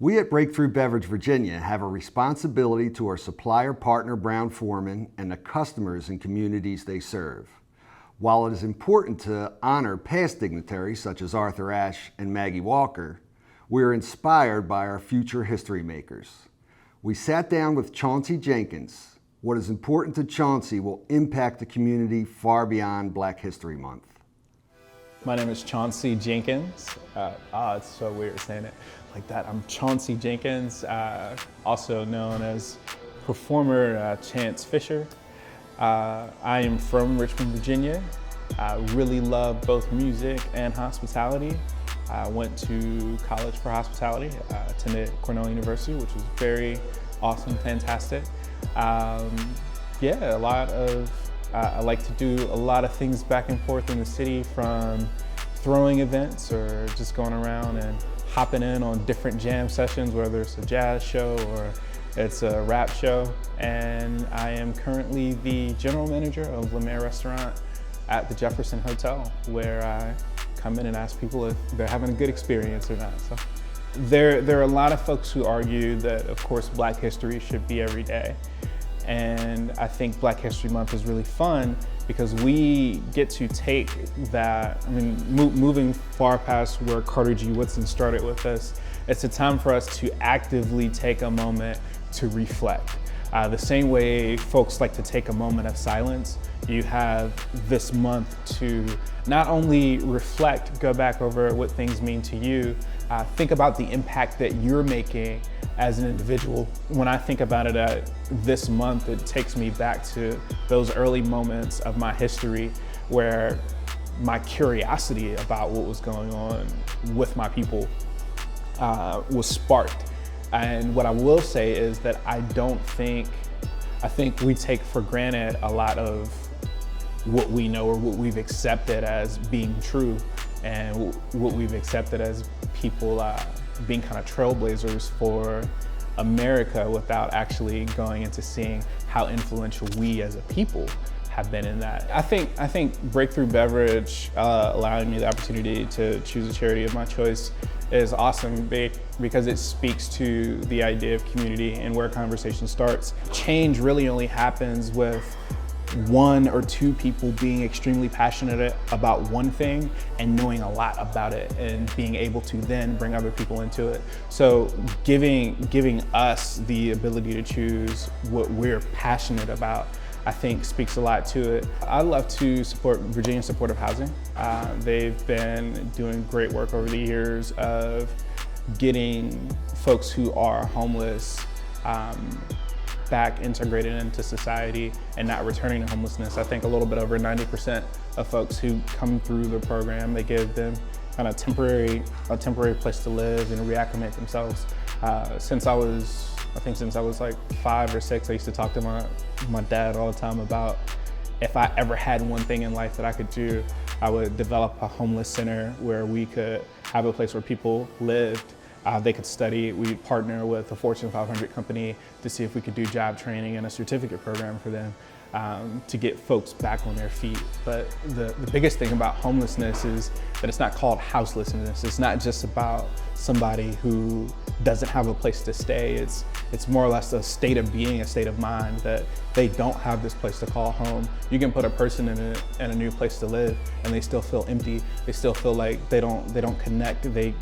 We at Breakthru Beverage, Virginia have a responsibility to our supplier partner Brown-Forman and the customers and communities they serve. While it is important to honor past dignitaries such as Arthur Ashe and Maggie Walker, we are inspired by our future history makers. We sat down with Chauncey Jenkins. What is important to Chauncey will impact the community far beyond Black History Month. My name is Chauncey Jenkins. It's so weird saying it like that. I'm Chauncey Jenkins, also known as performer Chance Fisher. I am from Richmond, Virginia. I really love both music and hospitality. I went to college for hospitality, attended Cornell University, which was very awesome, fantastic. I like to do a lot of things back and forth in the city, from throwing events or just going around and hopping in on different jam sessions, whether it's a jazz show or it's a rap show. And I am currently the general manager of Le Maire Restaurant at the Jefferson Hotel, where I come in and ask people if they're having a good experience or not. So there are a lot of folks who argue that, of course, Black history should be every day. And I think Black History Month is really fun because we get to take that, moving far past where Carter G. Woodson started with us, it's a time for us to actively take a moment to reflect. The same way folks like to take a moment of silence, you have this month to not only reflect, go back over what things mean to you, think about the impact that you're making as an individual. When I think about it this month, it takes me back to those early moments of my history where my curiosity about what was going on with my people was sparked. And what I will say is that I think we take for granted a lot of what we know or what we've accepted as being true, and what we've accepted as people being kind of trailblazers for America, without actually going into seeing how influential we as a people have been in that. I think Breakthru Beverage allowing me the opportunity to choose a charity of my choice is awesome, because it speaks to the idea of community and where conversation starts. Change really only happens with one or two people being extremely passionate about one thing and knowing a lot about it and being able to then bring other people into it. So giving us the ability to choose what we're passionate about, I think speaks a lot to it. I love to support Virginia Supportive Housing. They've been doing great work over the years of getting folks who are homeless back integrated into society and not returning to homelessness. I think a little bit over 90% of folks who come through the program, they give them kind of a temporary place to live and reacclimate themselves. Since I was like 5 or 6, I used to talk to my dad all the time about if I ever had one thing in life that I could do, I would develop a homeless center where we could have a place where people lived. They could study. We'd partner with a Fortune 500 company to see if we could do job training and a certificate program for them to get folks back on their feet. But the biggest thing about homelessness is that it's not called houselessness. It's not just about somebody who doesn't have a place to stay. It's more or less a state of being, a state of mind that they don't have this place to call home. You can put a person in a new place to live and they still feel empty. They still feel like they don't connect. They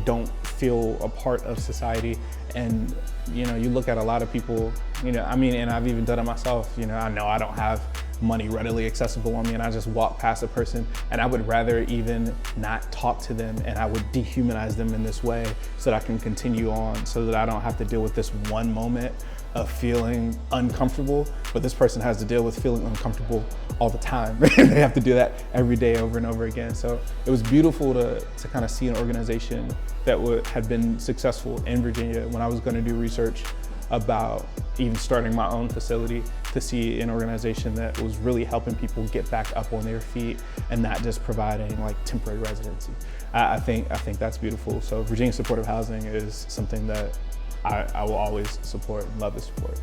don't feel a part of society. And you look at a lot of people, and I've even done it myself. I know I don't have money readily accessible on me, and I just walk past a person and I would rather even not talk to them, and I would dehumanize them in this way so that I can continue on, so that I don't have to deal with this one moment of feeling uncomfortable, but this person has to deal with feeling uncomfortable all the time. They have to do that every day over and over again. So it was beautiful to kind of see an organization that had been successful in Virginia. When I was going to do research about even starting my own facility, to see an organization that was really helping people get back up on their feet and not just providing like temporary residency. I think that's beautiful. So Virginia Supportive Housing is something that I will always support and love to support.